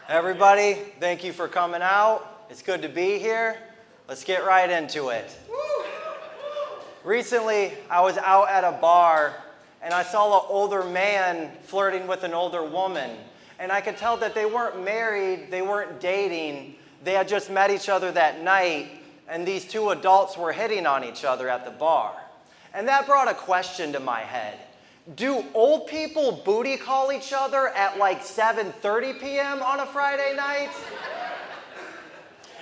Everybody, thank you for coming out. It's good to be here. Let's get right into it. Recently, I was out at a bar and I saw an older man flirting with an older woman. And I could tell that they weren't married, they weren't dating, they had just met each other that night, and these two adults were hitting on each other at the bar. And that brought a question to my head. Do old people booty call each other at like 7:30 p.m. on a Friday night?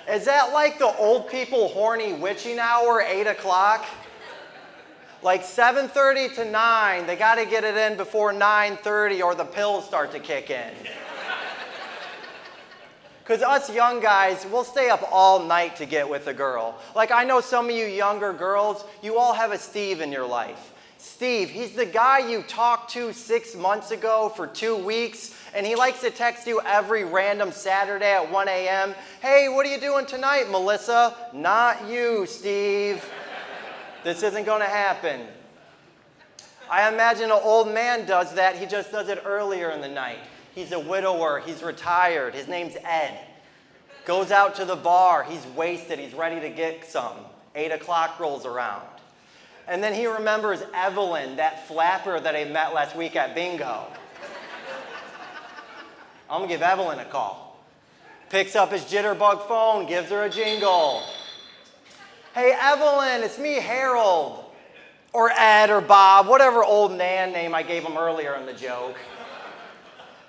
Is that like the old people horny witching hour, 8 o'clock? Like 7:30 to 9, they gotta get it in before 9:30 or the pills start to kick in. Because us young guys, we'll stay up all night to get with a girl. Like I know some of you younger girls, you all have a Steve in your life. Steve, he's the guy you talked to 6 months ago for 2 weeks, and he likes to text you every random Saturday at 1 a.m. Hey, what are you doing tonight, Melissa? Not you, Steve. This isn't going to happen. I imagine an old man does that. He just does it earlier in the night. He's a widower. He's retired. His name's Ed. Goes out to the bar. He's wasted. He's ready to get some. 8 o'clock rolls around. And then he remembers Evelyn, that flapper that I met last week at bingo. I'm going to give Evelyn a call. Picks up his jitterbug phone, gives her a jingle. Hey, Evelyn, it's me, Harold. Or Ed or Bob, whatever old man name I gave him earlier in the joke.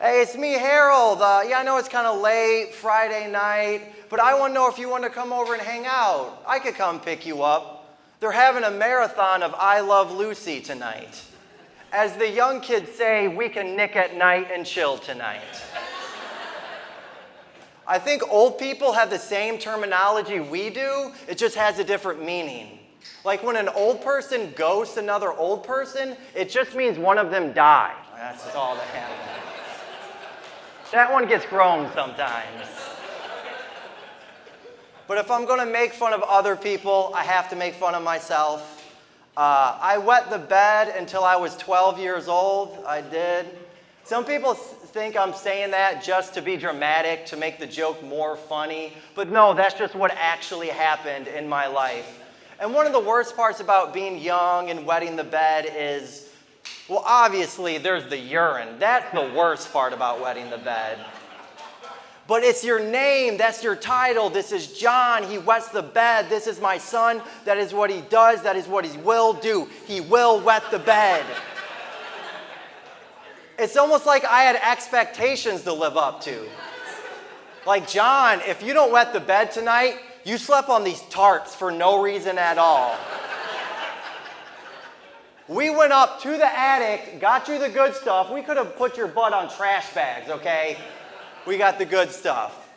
Hey, it's me, Harold. Yeah, I know it's kind of late, Friday night, but I want to know if you want to come over and hang out. I could come pick you up. They're having a marathon of I Love Lucy tonight. As the young kids say, we can nick at night and chill tonight. I think old people have the same terminology we do, it just has a different meaning. Like when an old person ghosts another old person, it just means one of them died. That's just all that happens. That one gets grown sometimes. But if I'm going to make fun of other people, I have to make fun of myself. I wet the bed until I was 12 years old. I did. Some people think I'm saying that just to be dramatic, to make the joke more funny. But no, that's just what actually happened in my life. And one of the worst parts about being young and wetting the bed is, well, obviously, there's the urine. That's the worst part about wetting the bed. But it's your name, that's your title. This is John, he wets the bed. This is my son, that is what he does, that is what he will do. He will wet the bed. It's almost like I had expectations to live up to. Like, John, if you don't wet the bed tonight, you slept on these tarts for no reason at all. We went up to the attic, got you the good stuff. We could have put your butt on trash bags, okay? We got the good stuff.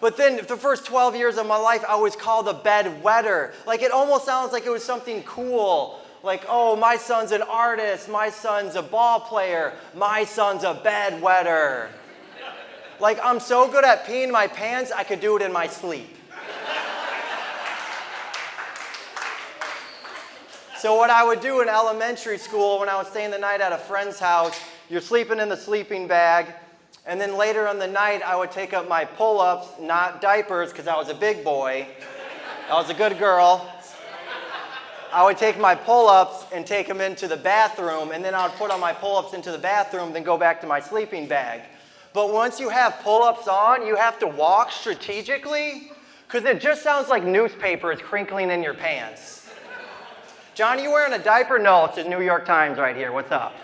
But then the first 12 years of my life, I was called a bed wetter. Like it almost sounds like it was something cool. Like, oh, my son's an artist. My son's a ball player. My son's a bed wetter. Like I'm so good at peeing my pants, I could do it in my sleep. So what I would do in elementary school when I was staying the night at a friend's house, you're sleeping in the sleeping bag. And then later in the night, I would take up my pull-ups, not diapers, because I was a big boy. I was a good girl. I would take my pull-ups and take them into the bathroom, and then I would put on my pull-ups into the bathroom, then go back to my sleeping bag. But once you have pull-ups on, you have to walk strategically, because it just sounds like newspaper is crinkling in your pants. John, you wearing a diaper? No, it's the New York Times right here. What's up?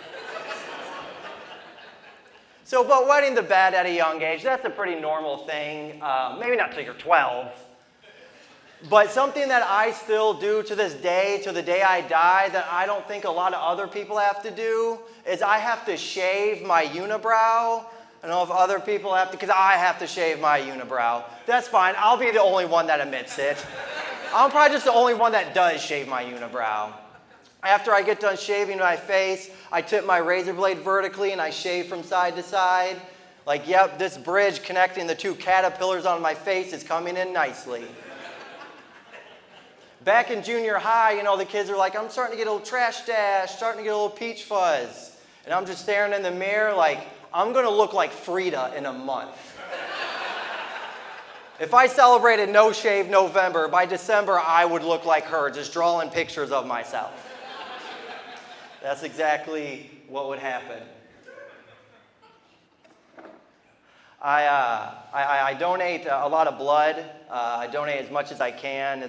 So, but wetting the bed at a young age, that's a pretty normal thing. Maybe not till you're 12. But something that I still do to this day, to the day I die, that I don't think a lot of other people have to do, is I have to shave my unibrow. I don't know if other people have to, because I have to shave my unibrow. That's fine. I'll be the only one that admits it. I'm probably just the only one that does shave my unibrow. After I get done shaving my face, I tip my razor blade vertically and I shave from side to side. Like, yep, this bridge connecting the two caterpillars on my face is coming in nicely. Back in junior high, you know, the kids are like, I'm starting to get a little trash dash, starting to get a little peach fuzz. And I'm just staring in the mirror like, I'm going to look like Frida in a month. If I celebrated No Shave November, by December I would look like her, just drawing pictures of myself. That's exactly what would happen. I donate a lot of blood. I donate as much as I can.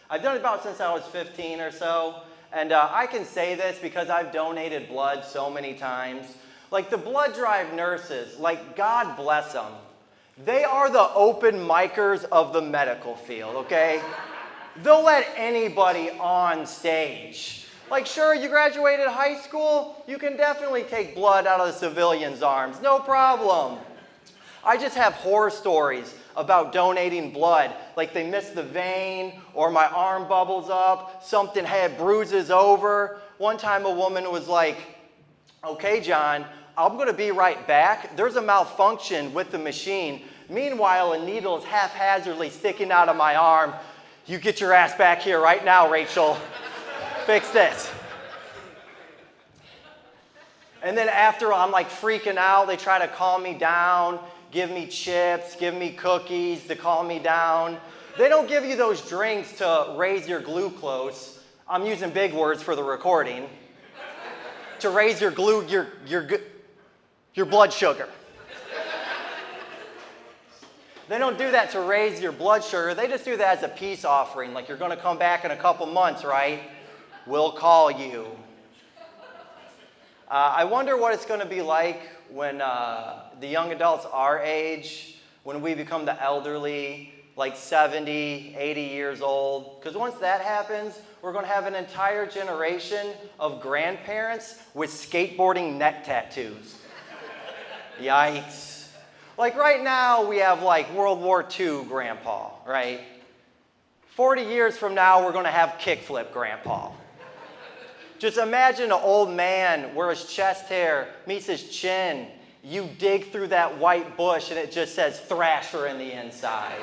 I've done it about since I was 15 or so. And I can say this because I've donated blood so many times. Like the blood drive nurses, like God bless them. They are the open micers of the medical field, okay? They'll let anybody on stage. Like, sure, you graduated high school, you can definitely take blood out of the civilian's arms, no problem. I just have horror stories about donating blood, like they missed the vein, or my arm bubbles up, something had bruises over. One time a woman was like, okay, John, I'm gonna be right back. There's a malfunction with the machine. Meanwhile, a needle is haphazardly sticking out of my arm. You get your ass back here right now, Rachel. Fix this. And then after I'm like freaking out, they try to calm me down, give me chips, give me cookies to calm me down. They don't give you those drinks to raise your glucose. I'm using big words for the recording. To raise your blood sugar. They don't do that to raise your blood sugar. They just do that as a peace offering. Like, you're going to come back in a couple months, right? We'll call you. I wonder what it's going to be like when the young adults our age, when we become the elderly, like 70, 80 years old. Because once that happens, we're going to have an entire generation of grandparents with skateboarding neck tattoos. Yikes. Like right now, we have like World War II grandpa, right? 40 years from now, we're going to have kickflip grandpa. Just imagine an old man where his chest hair meets his chin. You dig through that white bush and it just says Thrasher in the inside.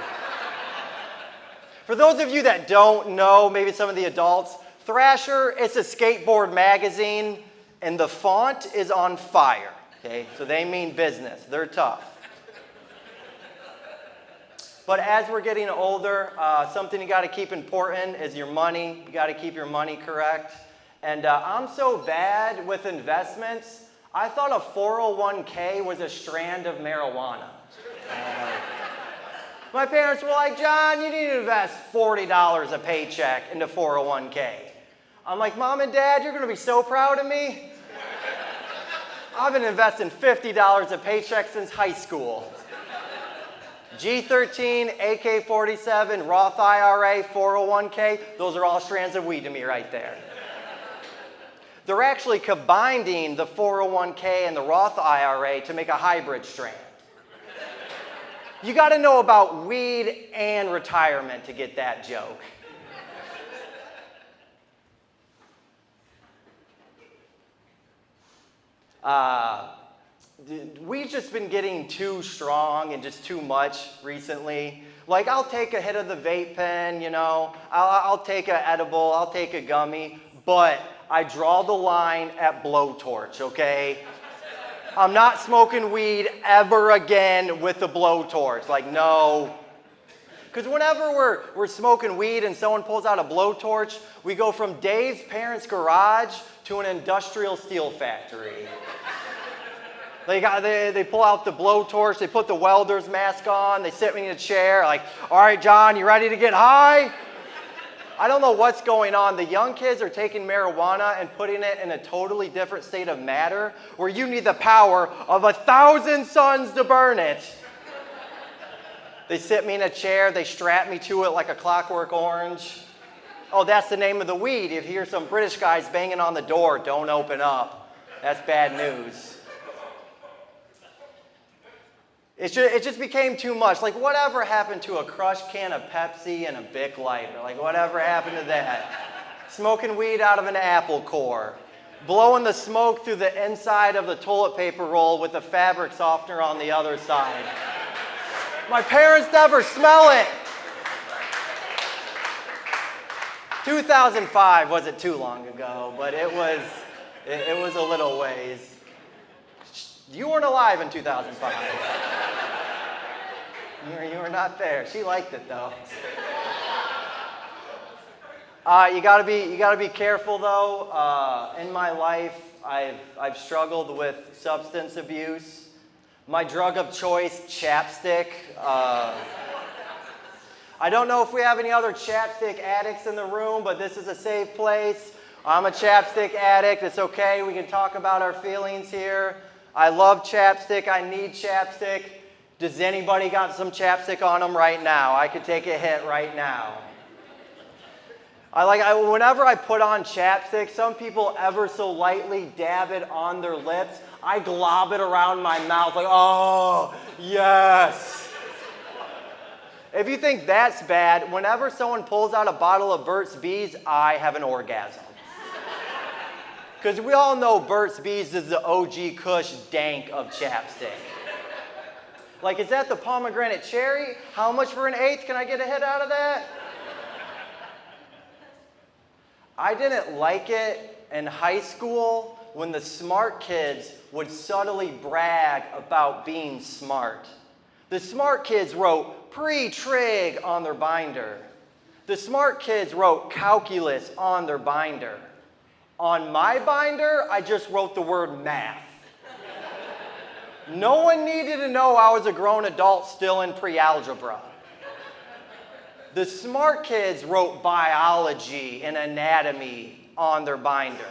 For those of you that don't know, maybe some of the adults, Thrasher, it's a skateboard magazine and the font is on fire. Okay, so they mean business. They're tough. But as we're getting older, something you got to keep important is your money. You got to keep your money correct. And I'm so bad with investments, I thought a 401k was a strand of marijuana. My parents were like, John, you need to invest $40 a paycheck into 401k. I'm like, Mom and Dad, you're going to be so proud of me. I've been investing $50 a paycheck since high school. G13, AK-47, Roth IRA, 401k, those are all strands of weed to me right there. They're actually combining the 401k and the Roth IRA to make a hybrid strand. You got to know about weed and retirement to get that joke. We've just been getting too strong and just too much recently. Like, I'll take a hit of the vape pen, you know, I'll take an edible, I'll take a gummy, but I draw the line at blowtorch, okay? I'm not smoking weed ever again with a blowtorch. Like, no. Because whenever we're smoking weed and someone pulls out a blowtorch, we go from Dave's parents' garage to an industrial steel factory. They pull out the blowtorch, they put the welder's mask on, they sit me in a chair, like, all right, John, you ready to get high? I don't know what's going on. The young kids are taking marijuana and putting it in a totally different state of matter where you need the power of 1,000 suns to burn it. They sit me in a chair, they strap me to it like a Clockwork Orange. Oh, that's the name of the weed. If you hear some British guys banging on the door, don't open up. That's bad news. It just became too much. Like, whatever happened to a crushed can of Pepsi and a Bic lighter? Like, whatever happened to that? Smoking weed out of an apple core. Blowing the smoke through the inside of the toilet paper roll with the fabric softener on the other side. My parents never smell it. 2005 wasn't too long ago, but it was a little ways. You weren't alive in 2005. You were not there. She liked it though. You gotta be careful though. In my life, I've struggled with substance abuse. My drug of choice, chapstick. I don't know if we have any other chapstick addicts in the room, but this is a safe place. I'm a chapstick addict. It's okay. We can talk about our feelings here. I love chapstick. I need chapstick. Does anybody got some chapstick on them right now? I could take a hit right now. Whenever I put on chapstick, some people ever so lightly dab it on their lips. I glob it around my mouth like, oh, yes. If you think that's bad, whenever someone pulls out a bottle of Burt's Bees, I have an orgasm. Because we all know Burt's Bees is the OG Kush dank of chapstick. Like, is that the pomegranate cherry? How much for an eighth? Can I get a hit out of that? I didn't like it in high school when the smart kids would subtly brag about being smart. The smart kids wrote pre-trig on their binder. The smart kids wrote calculus on their binder. On my binder, I just wrote the word math. No one needed to know I was a grown adult still in pre-algebra. The smart kids wrote biology and anatomy on their binder.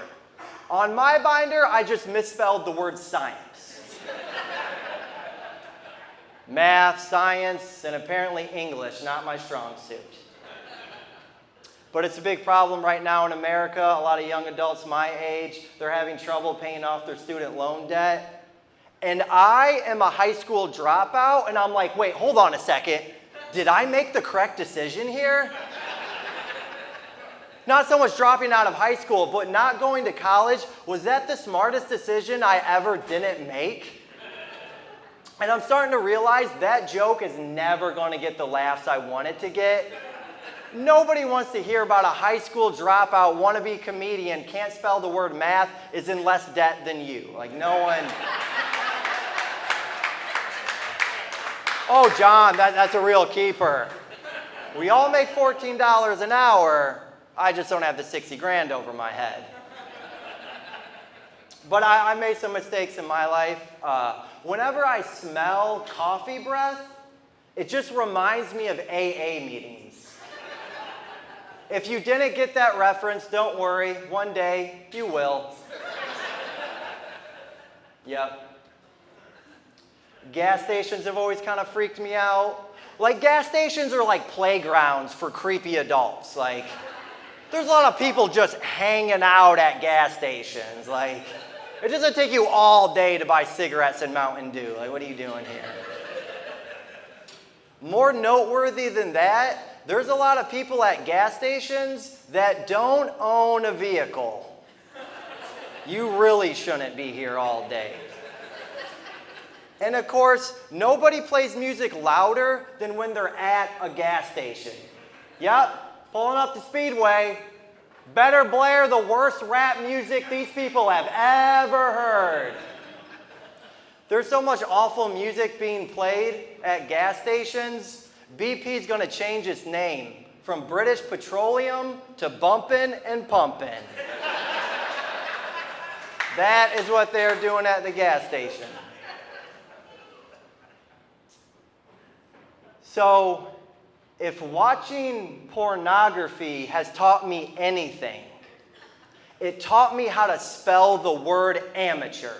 On my binder, I just misspelled the word science. Math, science, and apparently English, not my strong suit. But it's a big problem right now in America. A lot of young adults my age, they're having trouble paying off their student loan debt. And I am a high school dropout, and I'm like, wait, hold on a second. Did I make the correct decision here? Not so much dropping out of high school, but not going to college. Was that the smartest decision I ever didn't make? And I'm starting to realize that joke is never going to get the laughs I want it to get. Nobody wants to hear about a high school dropout, wannabe comedian, can't spell the word math, is in less debt than you. Like, no one. Oh, John, that's a real keeper. We all make $14 an hour. I just don't have the 60 grand over my head. But I made some mistakes in my life. Whenever I smell coffee breath, it just reminds me of AA meetings. If you didn't get that reference, don't worry. One day, you will. Yep. Gas stations have always kind of freaked me out. Like, gas stations are like playgrounds for creepy adults. Like, there's a lot of people just hanging out at gas stations. Like, it doesn't take you all day to buy cigarettes and Mountain Dew. Like, what are you doing here? More noteworthy than that, there's a lot of people at gas stations that don't own a vehicle. You really shouldn't be here all day. And of course, nobody plays music louder than when they're at a gas station. Yep, pulling up the speedway. Better blare the worst rap music these people have ever heard. There's so much awful music being played at gas stations, BP's going to change its name from British Petroleum to Bumpin' and Pumpin'. That is what they're doing at the gas station. So, if watching pornography has taught me anything, it taught me how to spell the word amateur.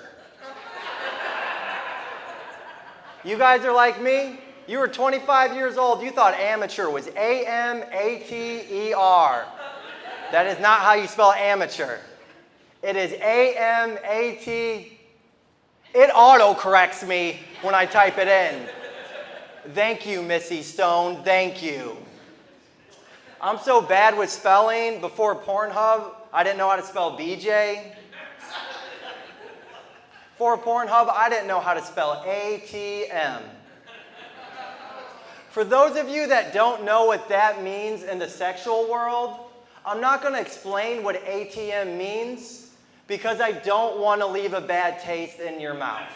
You guys are like me? You were 25 years old, you thought amateur was A-M-A-T-E-R. That is not how you spell amateur. It is A-M-A-T. It auto-corrects me when I type it in. Thank you, Missy Stone, thank you. I'm so bad with spelling, before Pornhub, I didn't know how to spell BJ. For Pornhub, I didn't know how to spell ATM. For those of you that don't know what that means in the sexual world, I'm not going to explain what ATM means because I don't want to leave a bad taste in your mouth.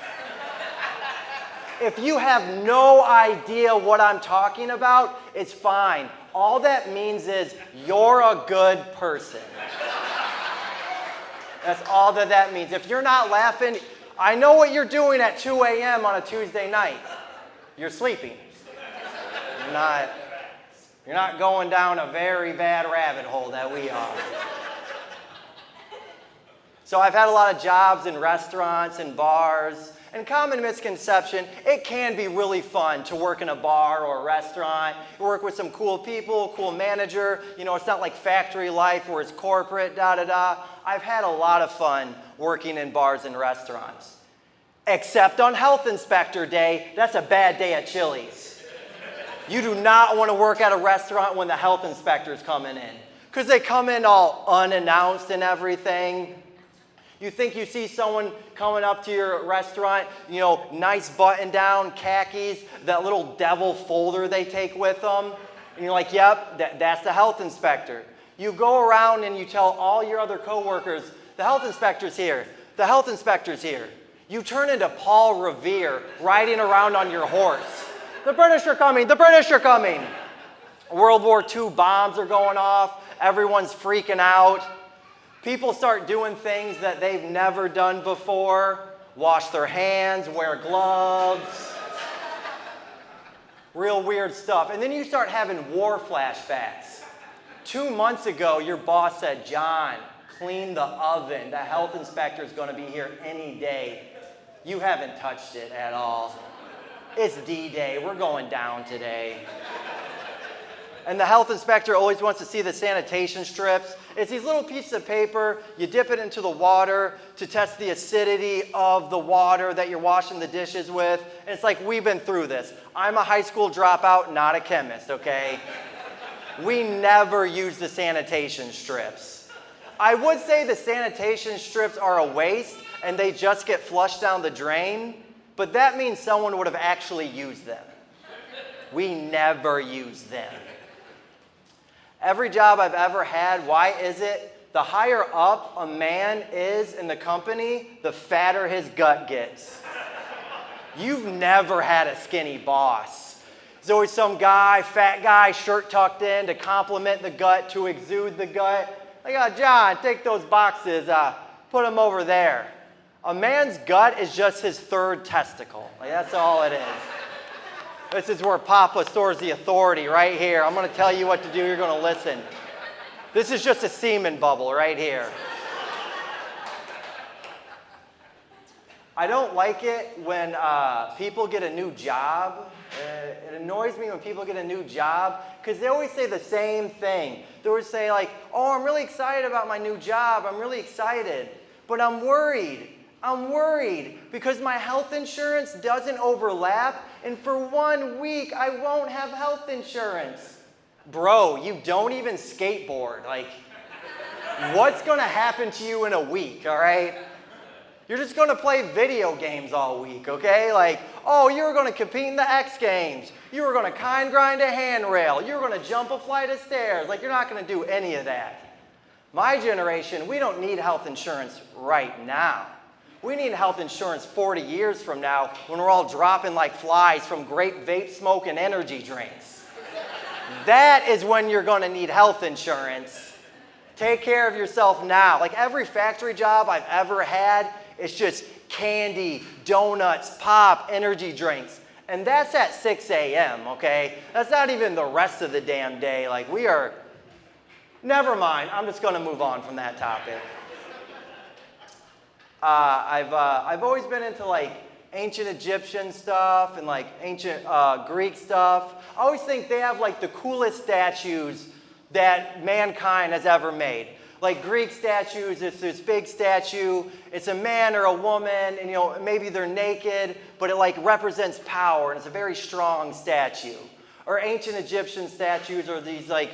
If you have no idea what I'm talking about, it's fine. All that means is you're a good person. That's all that means. If you're not laughing, I know what you're doing at 2 a.m. on a Tuesday night. You're sleeping. You're not going down a very bad rabbit hole that we are. So I've had a lot of jobs in restaurants and bars, and common misconception, it can be really fun to work in a bar or a restaurant. You work with some cool people, cool manager. You know, it's not like factory life where it's corporate, da-da-da. I've had a lot of fun working in bars and restaurants. Except on Health Inspector Day, that's a bad day at Chili's. You do not want to work at a restaurant when the health inspector's coming in, because they come in all unannounced and everything. You think you see someone coming up to your restaurant, you know, nice button down, khakis, that little devil folder they take with them, and you're like, yep, that's the health inspector. You go around and you tell all your other coworkers, the health inspector's here, the health inspector's here. You turn into Paul Revere riding around on your horse. The British are coming, the British are coming. World War II bombs are going off, everyone's freaking out. People start doing things that they've never done before. Wash their hands, wear gloves. Real weird stuff. And then you start having war flashbacks. 2 months ago, your boss said, John, clean the oven. The health inspector's going to be here any day. You haven't touched it at all. It's D-Day. We're going down today. And the health inspector always wants to see the sanitation strips. It's these little pieces of paper. You dip it into the water to test the acidity of the water that you're washing the dishes with. And it's like, we've been through this. I'm a high school dropout, not a chemist, okay? We never use the sanitation strips. I would say the sanitation strips are a waste and they just get flushed down the drain, but that means someone would have actually used them. We never use them. Every job I've ever had, why is it? The higher up a man is in the company, the fatter his gut gets. You've never had a skinny boss. There's always some guy, fat guy, shirt tucked in to compliment the gut, to exude the gut. Like, oh, John, take those boxes, put them over there. A man's gut is just his third testicle. Like, that's all it is. This is where Papa stores the authority, right here. I'm going to tell you what to do. You're going to listen. This is just a semen bubble right here. I don't like it when people get a new job. It annoys me when people get a new job because they always say the same thing. They always say like, oh, I'm really excited about my new job. I'm really excited, but I'm worried. I'm worried because my health insurance doesn't overlap, and for 1 week I won't have health insurance. Bro, you don't even skateboard. Like, what's going to happen to you in a week, all right? You're just going to play video games all week, okay? Like, oh, you were going to compete in the X Games. You were going to kind grind a handrail. You were going to jump a flight of stairs. Like, you're not going to do any of that. My generation, we don't need health insurance right now. We need health insurance 40 years from now when we're all dropping like flies from grape vape smoke and energy drinks. That is when you're going to need health insurance. Take care of yourself now. Like every factory job I've ever had, it's just candy, donuts, pop, energy drinks. And that's at 6 a.m., okay? That's not even the rest of the damn day. Like we are, never mind. I'm just going to move on from that topic. I've always been into like ancient Egyptian stuff and like ancient Greek stuff. I always think they have like the coolest statues that mankind has ever made. Like Greek statues, it's this big statue. It's a man or a woman, and you know maybe they're naked, but it like represents power, and it's a very strong statue. Or ancient Egyptian statues are these like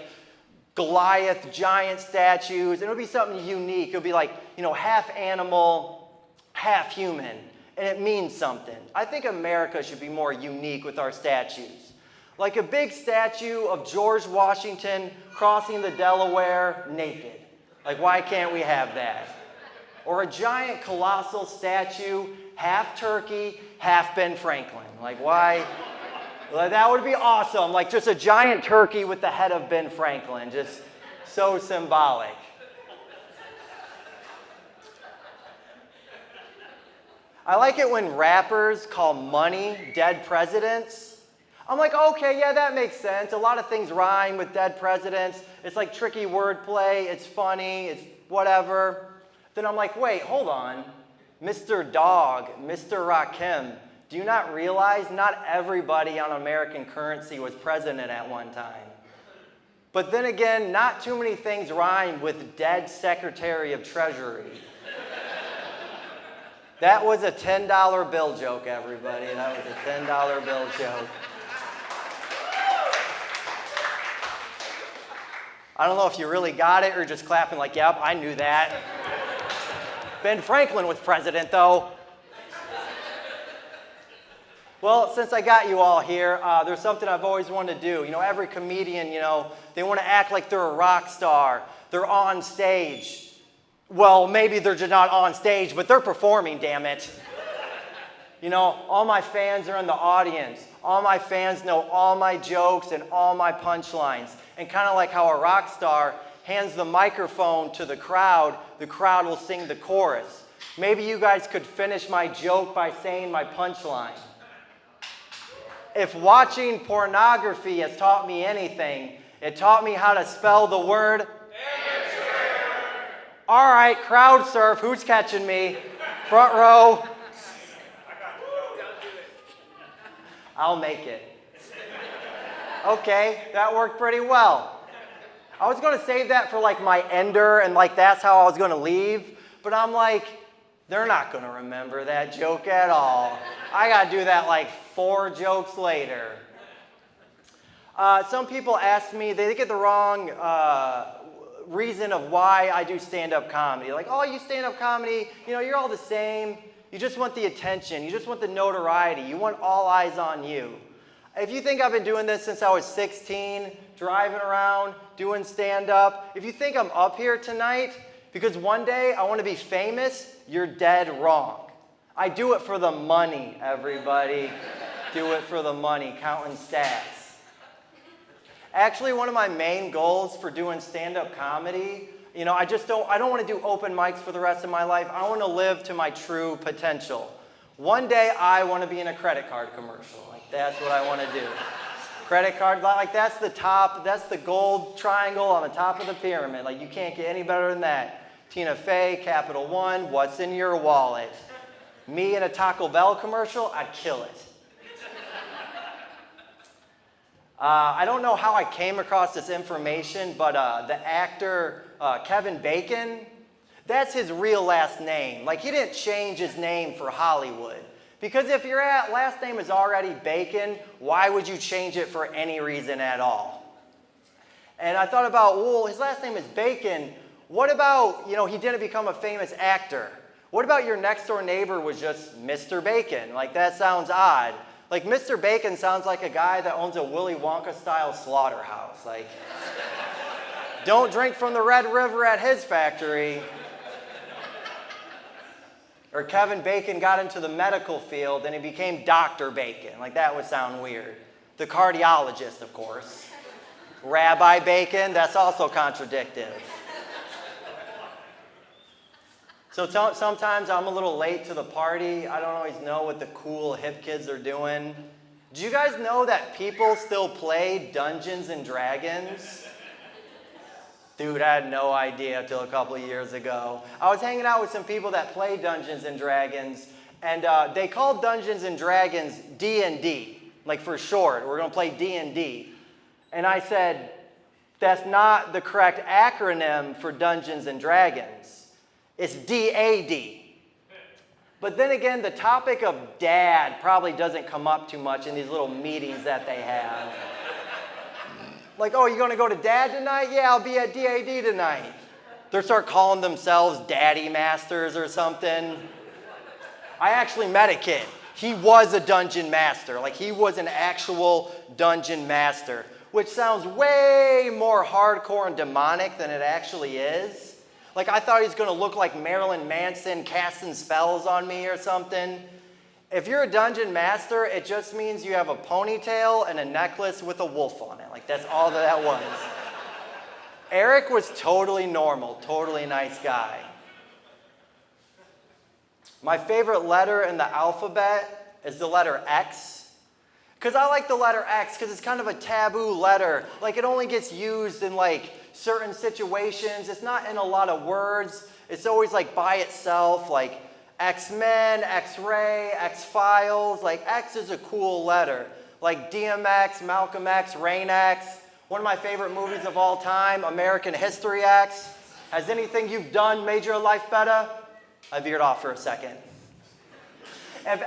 Goliath giant statues, and it'll be something unique. It'll be like, you know, half animal, half human, and it means something. I think America should be more unique with our statues. Like a big statue of George Washington crossing the Delaware naked. Like, why can't we have that? Or a giant colossal statue half turkey, half Ben Franklin. Like, why? Like, that would be awesome. Like, just a giant turkey with the head of Ben Franklin. Just so symbolic. I like it when rappers call money dead presidents. I'm like, okay, yeah, that makes sense. A lot of things rhyme with dead presidents. It's like tricky wordplay. It's funny. It's whatever. Then I'm like, wait, hold on. Mr. Dog, Mr. Rakim, do you not realize not everybody on American currency was president at one time? But then again, not too many things rhyme with dead Secretary of Treasury. That was a $10 bill joke, everybody. That was a $10 bill joke. I don't know if you really got it or just clapping like, yep, I knew that. Ben Franklin was president, though. Well, since I got you all here, there's something I've always wanted to do. You know, every comedian, they want to act like they're a rock star. They're on stage. Well, maybe they're just not on stage, but they're performing, damn it. All my fans are in the audience. All my fans know all my jokes and all my punchlines. And kind of like how a rock star hands the microphone to the crowd will sing the chorus. Maybe you guys could finish my joke by saying my punchline. If watching pornography has taught me anything, it taught me how to spell the word amateur. All right, crowd surf. Who's catching me? Front row. I'll make it. Okay, that worked pretty well. I was going to save that for like my ender and like that's how I was going to leave, but I'm like, they're not going to remember that joke at all. I got to do that like 4 jokes later. Some people ask me, they get the wrong reason of why I do stand-up comedy. Like, oh, you stand-up comedy, you're all the same. You just want the attention. You just want the notoriety. You want all eyes on you. If you think I've been doing this since I was 16, driving around, doing stand-up, if you think I'm up here tonight because one day I want to be famous, you're dead wrong. I do it for the money, everybody. Do it for the money, counting stats. Actually, one of my main goals for doing stand-up comedy, I don't want to do open mics for the rest of my life. I want to live to my true potential. One day, I want to be in a credit card commercial. Like, that's what I want to do. Credit card, like, that's the top, that's the gold triangle on the top of the pyramid. Like, you can't get any better than that. Tina Fey, Capital One, what's in your wallet? Me in a Taco Bell commercial, I'd kill it. I don't know how I came across this information, but the actor Kevin Bacon, that's his real last name. Like, he didn't change his name for Hollywood. Because if your last name is already Bacon, why would you change it for any reason at all? And I thought about, well, his last name is Bacon. What about, he didn't become a famous actor? What about your next door neighbor was just Mr. Bacon? Like, that sounds odd. Like, Mr. Bacon sounds like a guy that owns a Willy Wonka-style slaughterhouse. Like, don't drink from the Red River at his factory. Or Kevin Bacon got into the medical field and he became Dr. Bacon. Like, that would sound weird. The cardiologist, of course. Rabbi Bacon, that's also contradictive. So sometimes I'm a little late to the party. I don't always know what the cool hip kids are doing. Do you guys know that people still play Dungeons and Dragons? Dude, I had no idea until a couple of years ago. I was hanging out with some people that play Dungeons and Dragons, and they called Dungeons and Dragons D&D, like for short. We're going to play D&D. And I said, that's not the correct acronym for Dungeons and Dragons. It's DAD. But then again, the topic of dad probably doesn't come up too much in these little meetings that they have. Like, oh, you going to go to dad tonight? Yeah, I'll be at DAD tonight. They start calling themselves daddy masters or something. I actually met a kid. He was a dungeon master. Like, he was an actual dungeon master, which sounds way more hardcore and demonic than it actually is. Like I thought he was gonna look like Marilyn Manson casting spells on me or something. If you're a dungeon master, it just means you have a ponytail and a necklace with a wolf on it. Like that's all that was. Eric was totally normal, totally nice guy. My favorite letter in the alphabet is the letter X. Because I like the letter X because it's kind of a taboo letter. Like it only gets used in like certain situations. It's not in a lot of words. It's always like by itself, like X-Men, X-Ray, X-Files. Like X is a cool letter. Like DMX, Malcolm X, Rain X. One of my favorite movies of all time, American History X. Has anything you've done made your life better? I veered off for a second. If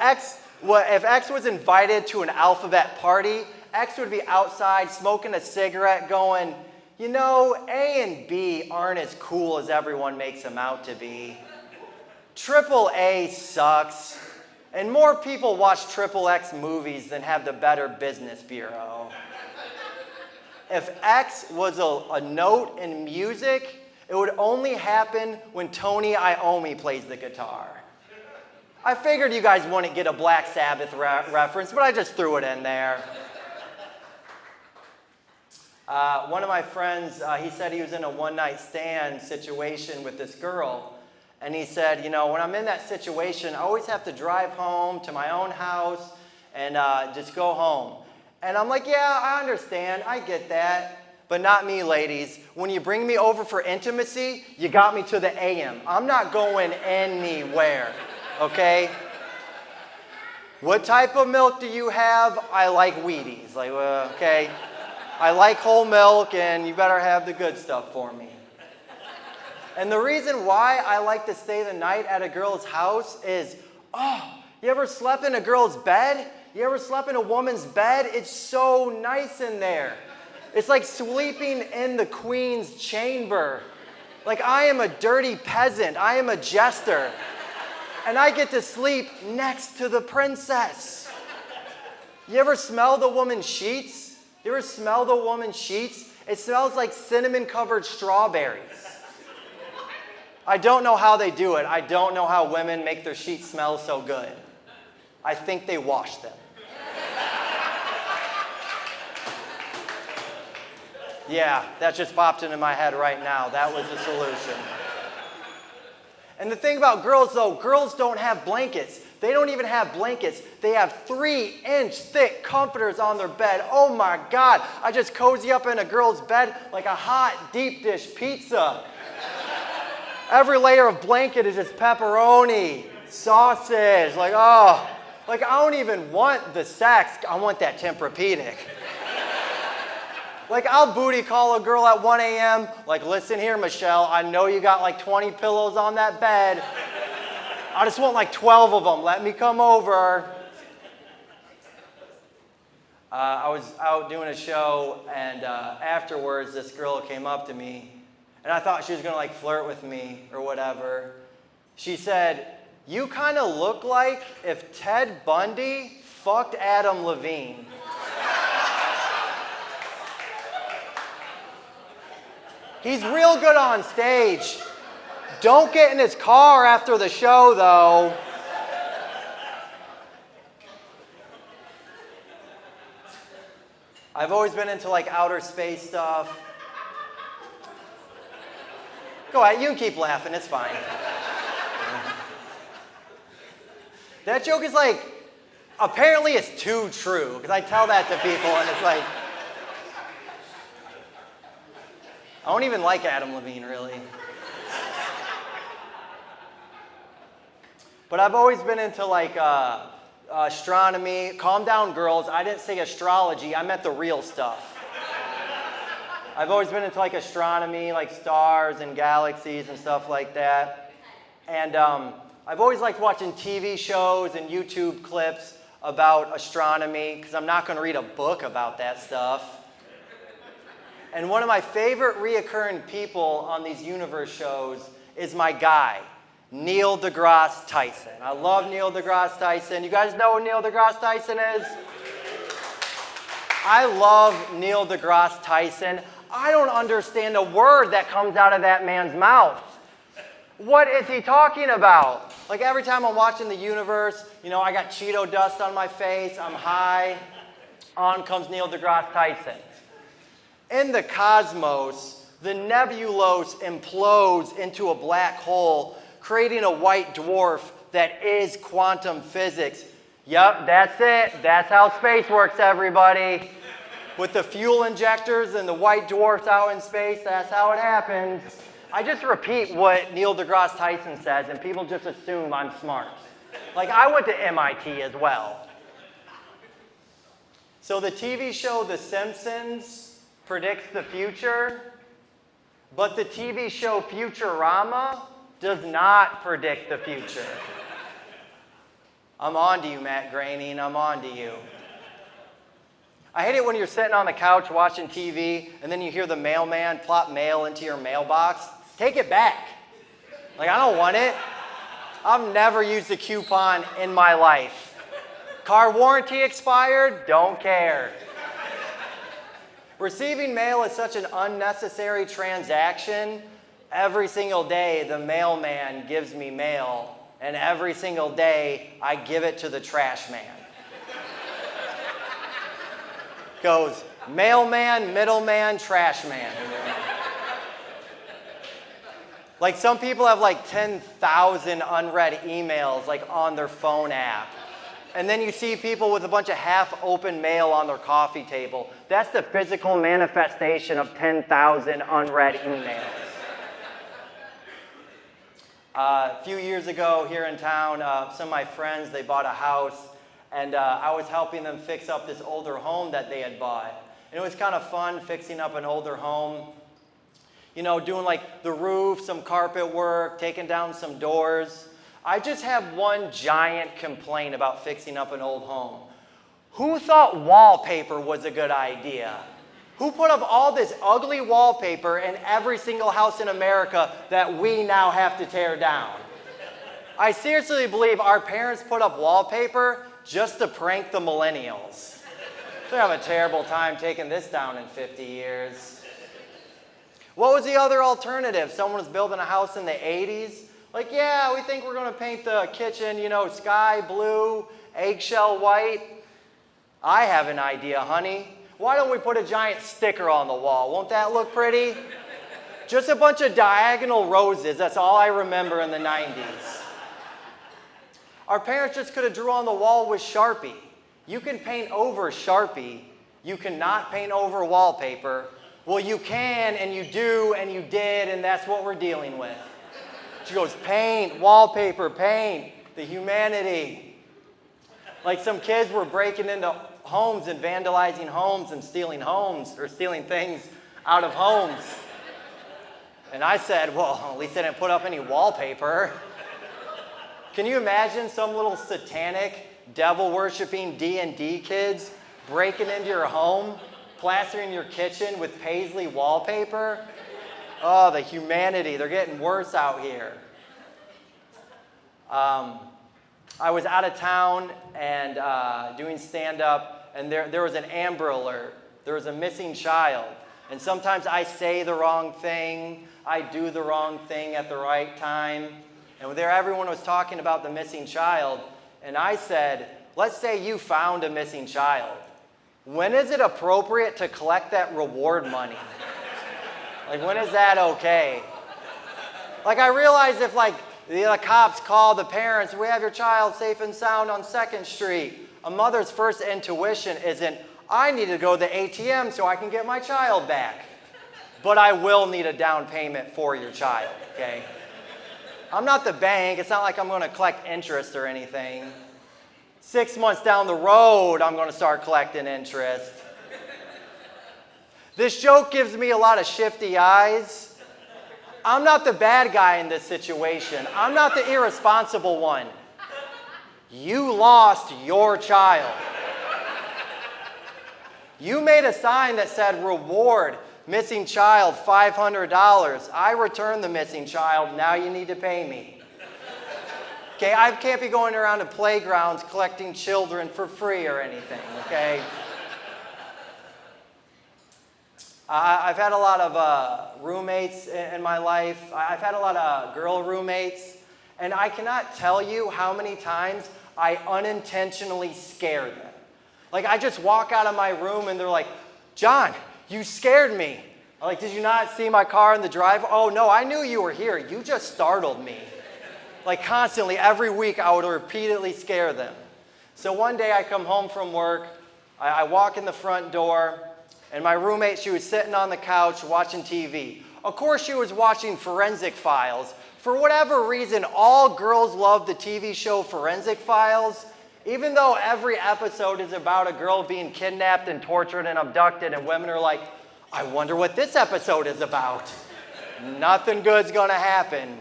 X was invited to an alphabet party, X would be outside smoking a cigarette going, you know, A and B aren't as cool as everyone makes them out to be. Triple A sucks. And more people watch Triple X movies than have the Better Business Bureau. If X was a note in music, it would only happen when Tony Iommi plays the guitar. I figured you guys wouldn't get a Black Sabbath reference, but I just threw it in there. One of my friends, he said he was in a one-night stand situation with this girl. And he said, you know, when I'm in that situation, I always have to drive home to my own house and just go home. And I'm like, yeah, I understand. I get that. But not me, ladies. When you bring me over for intimacy, you got me to the AM. I'm not going anywhere, okay? What type of milk do you have? I like Wheaties. Like, okay. I like whole milk, and you better have the good stuff for me. And the reason why I like to stay the night at a girl's house is, you ever slept in a girl's bed? You ever slept in a woman's bed? It's so nice in there. It's like sleeping in the queen's chamber. Like I am a dirty peasant. I am a jester. And I get to sleep next to the princess. You ever smell the woman's sheets? You ever smell the woman's sheets? It smells like cinnamon-covered strawberries. I don't know how they do it. I don't know how women make their sheets smell so good. I think they wash them. Yeah, that just popped into my head right now. That was the solution. And the thing about girls, though, girls don't have blankets. They don't even have blankets. They have 3-inch thick comforters on their bed. Oh my God, I just cozy up in a girl's bed like a hot deep dish pizza. Every layer of blanket is just pepperoni, sausage, like I don't even want the sex, I want that Tempur-Pedic. Like, I'll booty call a girl at 1 a.m. Like, listen here, Michelle, I know you got like 20 pillows on that bed. I just want like 12 of them. Let me come over. I was out doing a show, and afterwards, this girl came up to me, and I thought she was going to like flirt with me or whatever. She said, you kind of look like if Ted Bundy fucked Adam Levine. He's real good on stage. Don't get in his car after the show, though. I've always been into like outer space stuff. Go ahead, you can keep laughing, it's fine. That joke is like, apparently it's too true, because I tell that to people and it's like, I don't even like Adam Levine, really. But I've always been into like astronomy. Calm down, girls. I didn't say astrology. I meant the real stuff. I've always been into like astronomy, like stars and galaxies and stuff like that. And I've always liked watching TV shows and YouTube clips about astronomy because I'm not going to read a book about that stuff. And one of my favorite reoccurring people on these universe shows is my guy, Neil deGrasse Tyson. I love Neil deGrasse Tyson. You guys know who Neil deGrasse Tyson is? I love Neil deGrasse Tyson. I don't understand a word that comes out of that man's mouth. What is he talking about? Like every time I'm watching the universe, I got Cheeto dust on my face, I'm high. On comes Neil deGrasse Tyson. In the cosmos, the nebulose implodes into a black hole, creating a white dwarf that is quantum physics. Yep, that's it. That's how space works, everybody. With the fuel injectors and the white dwarfs out in space, that's how it happens. I just repeat what Neil deGrasse Tyson says, and people just assume I'm smart. Like, I went to MIT as well. So the TV show The Simpsons predicts the future, but the TV show Futurama does not predict the future. I'm on to you, Matt Groening. I'm on to you. I hate it when you're sitting on the couch watching TV, and then you hear the mailman plop mail into your mailbox. Take it back. Like, I don't want it. I've never used a coupon in my life. Car warranty expired? Don't care. Receiving mail is such an unnecessary transaction. Every single day, the mailman gives me mail, and every single day, I give it to the trash man. Goes mailman, middleman, trash man. Like, some people have like 10,000 unread emails like on their phone app. And then you see people with a bunch of half-open mail on their coffee table. That's the physical manifestation of 10,000 unread emails. A few years ago here in town, some of my friends, they bought a house, and I was helping them fix up this older home that they had bought. And it was kind of fun fixing up an older home. Doing like the roof, some carpet work, taking down some doors. I just have one giant complaint about fixing up an old home. Who thought wallpaper was a good idea? Who put up all this ugly wallpaper in every single house in America that we now have to tear down? I seriously believe our parents put up wallpaper just to prank the millennials. They're having a terrible time taking this down in 50 years. What was the other alternative? Someone was building a house in the 80s. Like, yeah, we think we're going to paint the kitchen, sky blue, eggshell white. I have an idea, honey. Why don't we put a giant sticker on the wall? Won't that look pretty? Just a bunch of diagonal roses. That's all I remember in the 90s. Our parents just could have drew on the wall with Sharpie. You can paint over Sharpie. You cannot paint over wallpaper. Well, you can, and you do, and you did, and that's what we're dealing with. She goes, paint, wallpaper, paint, the humanity. Like some kids were breaking into homes and vandalizing homes and stealing homes, or stealing things out of homes. And I said, well, at least they didn't put up any wallpaper. Can you imagine some little satanic, devil-worshipping D&D kids breaking into your home, plastering your kitchen with paisley wallpaper? Oh, the humanity. They're getting worse out here. I was out of town and doing stand-up, and there was an Amber Alert. There was a missing child. And sometimes I say the wrong thing. I do the wrong thing at the right time. And there everyone was talking about the missing child. And I said, let's say you found a missing child. When is it appropriate to collect that reward money? Like, when is that okay? Like, I realize if, like, the cops call the parents, we have your child safe and sound on 2nd Street. A mother's first intuition isn't, I need to go to the ATM so I can get my child back. But I will need a down payment for your child, okay? I'm not the bank. It's not like I'm going to collect interest or anything. 6 months down the road, I'm going to start collecting interest. This joke gives me a lot of shifty eyes. I'm not the bad guy in this situation. I'm not the irresponsible one. You lost your child. You made a sign that said reward, missing child, $500. I returned the missing child. Now you need to pay me. Okay, I can't be going around to playgrounds collecting children for free or anything, okay? I've had a lot of roommates in my life. I've had a lot of girl roommates. And I cannot tell you how many times I unintentionally scare them. Like, I just walk out of my room and they're like, John, you scared me. I'm like, did you not see my car in the driveway? Oh, no, I knew you were here. You just startled me. Like, constantly, every week, I would repeatedly scare them. So one day I come home from work, I walk in the front door, and my roommate, she was sitting on the couch watching TV. Of course, she was watching Forensic Files. For whatever reason, all girls love the TV show Forensic Files, even though every episode is about a girl being kidnapped and tortured and abducted, and women are like, I wonder what this episode is about. Nothing good's gonna happen.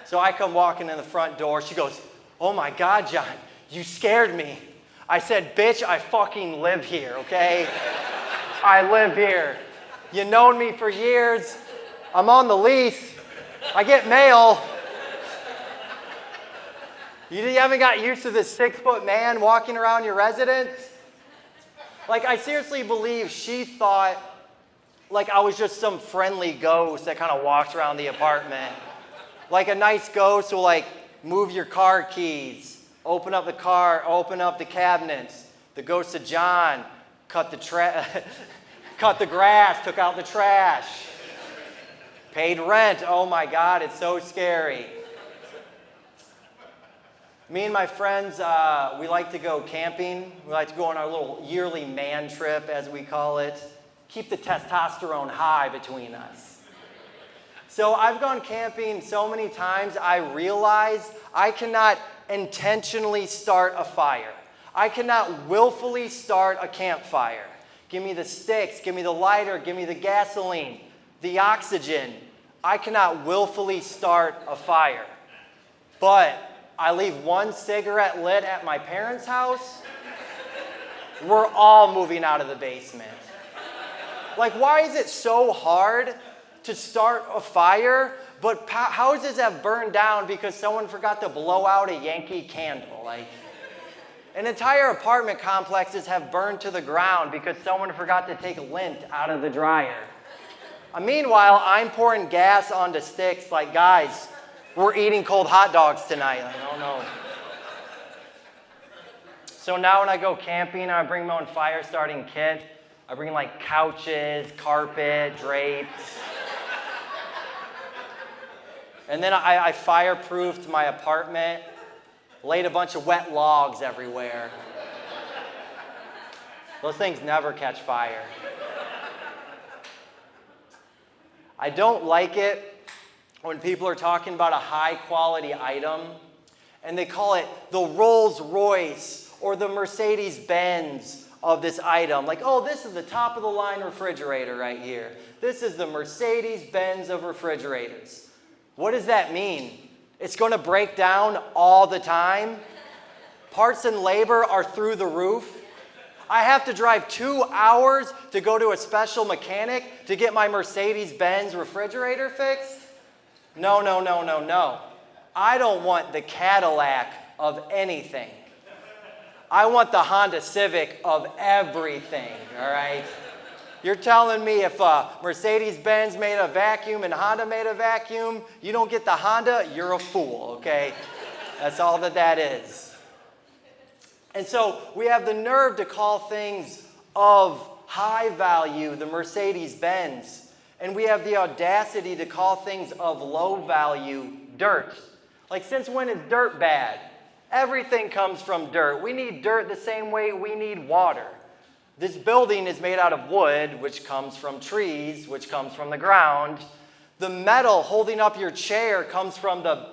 So I come walking in the front door. She goes, oh my God, John, you scared me. I said, bitch, I fucking live here, okay? I live here. You've known me for years. I'm on the lease. I get mail. You haven't got used to this 6-foot man walking around your residence? Like, I seriously believe she thought like I was just some friendly ghost that kind of walks around the apartment. Like a nice ghost will like move your car keys, open up the car, open up the cabinets. The ghost of John cut the grass, took out the trash. Paid rent. Oh my God, it's so scary. Me and my friends, we like to go camping. We like to go on our little yearly man trip, as we call it. Keep the testosterone high between us. So I've gone camping so many times, I realize I cannot intentionally start a fire. I cannot willfully start a campfire. Give me the sticks, give me the lighter, give me the gasoline, the oxygen. I cannot willfully start a fire. But I leave one cigarette lit at my parents' house, we're all moving out of the basement. Like, why is it so hard to start a fire, but houses have burned down because someone forgot to blow out a Yankee candle? Like, and entire apartment complexes have burned to the ground because someone forgot to take lint out of the dryer. Meanwhile, I'm pouring gas onto sticks like, guys, we're eating cold hot dogs tonight. Like, oh no. So now when I go camping, I bring my own fire starting kit. I bring like couches, carpet, drapes. And then I fireproofed my apartment, laid a bunch of wet logs everywhere. Those things never catch fire. I don't like it when people are talking about a high quality item and they call it the Rolls Royce or the Mercedes Benz of this item. Like, oh, this is the top of the line refrigerator right here. This is the Mercedes Benz of refrigerators. What does that mean? It's going to break down all the time? Parts and labor are through the roof? I have to drive 2 hours to go to a special mechanic to get my Mercedes Benz refrigerator fixed? No, no, no, no, no. I don't want the Cadillac of anything. I want the Honda Civic of everything, all right? You're telling me if Mercedes-Benz made a vacuum and Honda made a vacuum, you don't get the Honda, you're a fool, okay? That's all that is. And so we have the nerve to call things of high value the Mercedes-Benz, and we have the audacity to call things of low value dirt. Like, since when is dirt bad? Everything comes from dirt. We need dirt the same way we need water. This building is made out of wood, which comes from trees, which comes from the ground. The metal holding up your chair comes from the...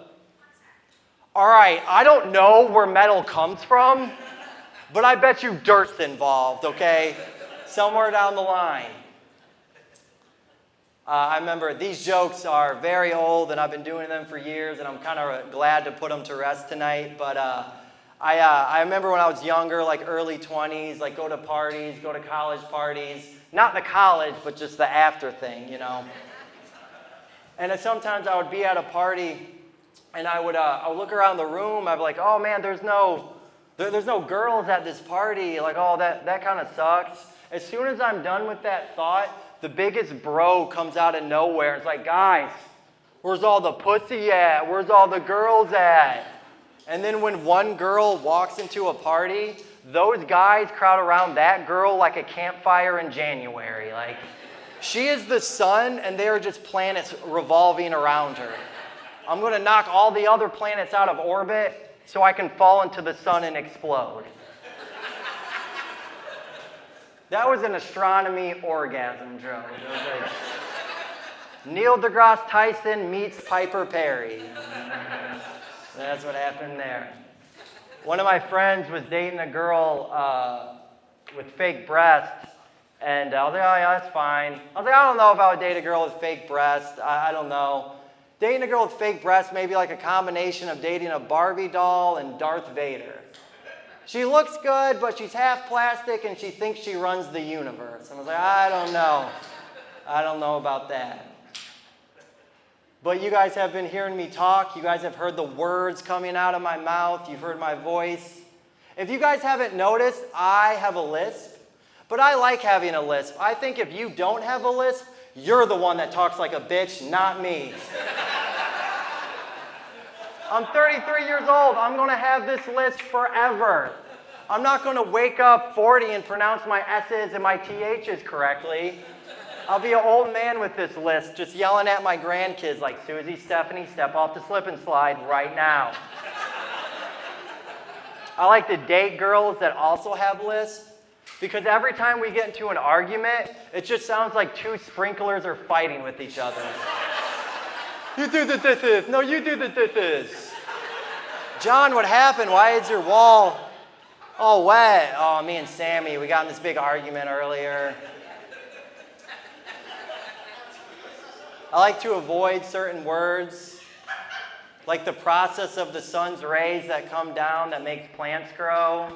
All right, I don't know where metal comes from, but I bet you dirt's involved, okay? Somewhere down the line. I remember these jokes are very old, and I've been doing them for years, and I'm kind of glad to put them to rest tonight. But I remember when I was younger, like early 20s, like go to parties, go to college parties. Not the college, but just the after thing, you know. And then sometimes I would be at a party, and I would look around the room. I'd be like, oh man, there's no girls at this party. Like, oh, that kind of sucks. As soon as I'm done with that thought, the biggest bro comes out of nowhere. It's like, guys, where's all the pussy at? Where's all the girls at? And then when one girl walks into a party, those guys crowd around that girl like a campfire in January. Like, she is the sun, and they are just planets revolving around her. I'm going to knock all the other planets out of orbit so I can fall into the sun and explode. That was an astronomy orgasm joke. It was like, Neil deGrasse Tyson meets Piper Perry. That's what happened there. One of my friends was dating a girl with fake breasts, and I was like, oh yeah, that's fine. I was like, I don't know if I would date a girl with fake breasts. I don't know. Dating a girl with fake breasts may be like a combination of dating a Barbie doll and Darth Vader. She looks good, but she's half plastic, and she thinks she runs the universe. I was like, I don't know. I don't know about that. But you guys have been hearing me talk. You guys have heard the words coming out of my mouth. You've heard my voice. If you guys haven't noticed, I have a lisp. But I like having a lisp. I think if you don't have a lisp, you're the one that talks like a bitch, not me. I'm 33 years old. I'm going to have this lisp forever. I'm not going to wake up 40 and pronounce my S's and my TH's correctly. I'll be an old man with this lisp, just yelling at my grandkids like, Susie, Stephanie, step off the slip and slide right now. I like to date girls that also have lisps, because every time we get into an argument, it just sounds like two sprinklers are fighting with each other. You do the this. No, you do the this. John, what happened? Why is your wall all wet? Oh, me and Sammy, we got in this big argument earlier. I like to avoid certain words, like the process of the sun's rays that come down that makes plants grow.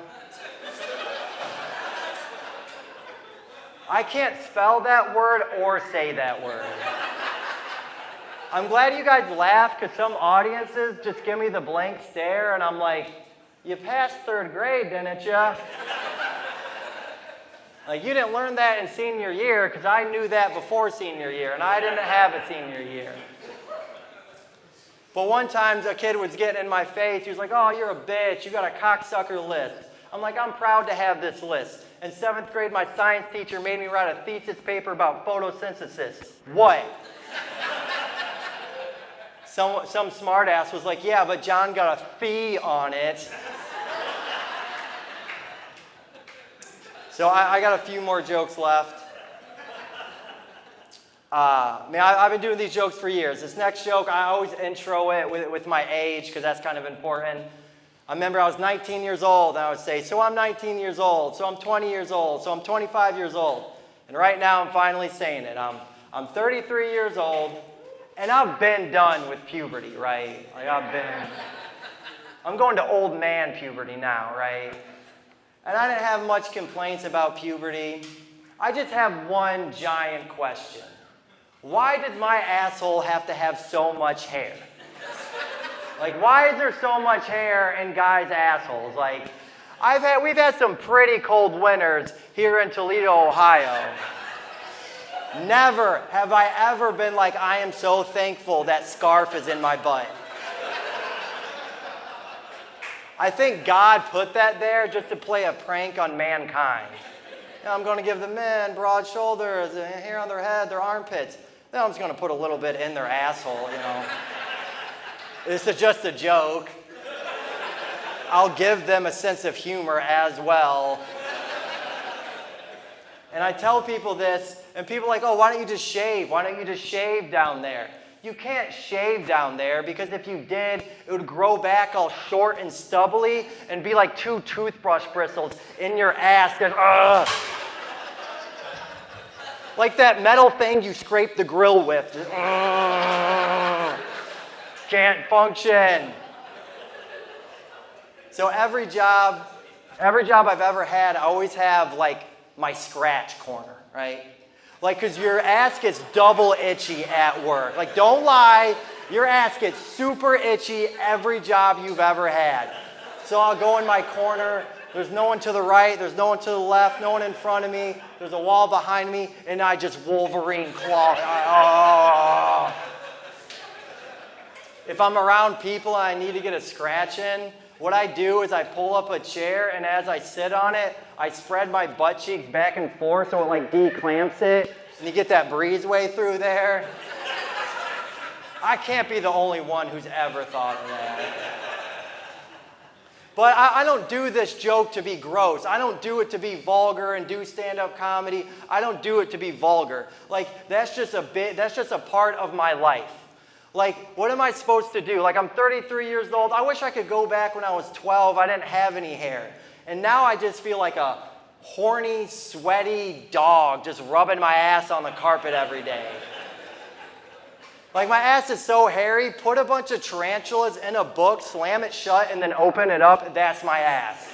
I can't spell that word or say that word. I'm glad you guys laugh, because some audiences just give me the blank stare, and I'm like, you passed third grade, didn't you? Like, you didn't learn that in senior year, because I knew that before senior year, and I didn't have a senior year. But one time, a kid was getting in my face. He was like, oh, you're a bitch. You got a cocksucker lisp. I'm like, I'm proud to have this lisp. In 7th grade, my science teacher made me write a thesis paper about photosynthesis. What? Some smartass was like, yeah, but John got a fee on it. So I got a few more jokes left. I've been doing these jokes for years. This next joke, I always intro it with my age, because that's kind of important. I remember I was 19 years old, and I would say, so I'm 19 years old, so I'm 20 years old, so I'm 25 years old. And right now, I'm finally saying it. I'm 33 years old, and I've been done with puberty, right? Like, I'm going to old man puberty now, right? And I didn't have much complaints about puberty. I just have one giant question. Why did my asshole have to have so much hair? Like, why is there so much hair in guys' assholes? Like, we've had some pretty cold winters here in Toledo, Ohio. Never have I ever been like, I am so thankful that scarf is in my butt. I think God put that there just to play a prank on mankind. You know, I'm going to give the men broad shoulders, hair on their head, their armpits. Then I'm just going to put a little bit in their asshole, you know. This is just a joke. I'll give them a sense of humor as well. And I tell people this, and people are like, oh, why don't you just shave? Why don't you just shave down there? You can't shave down there, because if you did, it would grow back all short and stubbly and be like 2 toothbrush bristles in your ass. Like that metal thing you scrape the grill with. Can't function. So every job I've ever had, I always have like my scratch corner, right? Like, because your ass gets double itchy at work. Like, don't lie, your ass gets super itchy every job you've ever had. So I'll go in my corner, There's no one to the right, there's no one to the left, no one in front of me, there's a wall behind me, and I just Wolverine claw. Oh. If I'm around people and I need to get a scratch in, what I do is I pull up a chair, and as I sit on it, I spread my butt cheeks back and forth so it like declamps it, and you get that breezeway through there. I can't be the only one who's ever thought of that. But I don't do this joke to be gross. I don't do it to be vulgar and do stand-up comedy. I don't do it to be vulgar. Like, that's just a part of my life. Like, what am I supposed to do? Like, I'm 33 years old. I wish I could go back when I was 12. I didn't have any hair. And now I just feel like a horny, sweaty dog just rubbing my ass on the carpet every day. Like, my ass is so hairy, put a bunch of tarantulas in a book, slam it shut, and then open it up, that's my ass.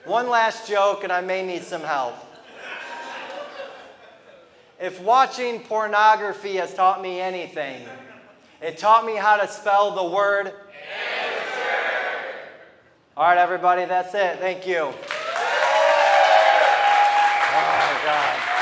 One last joke, and I may need some help. If watching pornography has taught me anything, it taught me how to spell the word amateur. All right, everybody, that's it. Thank you. Oh, God.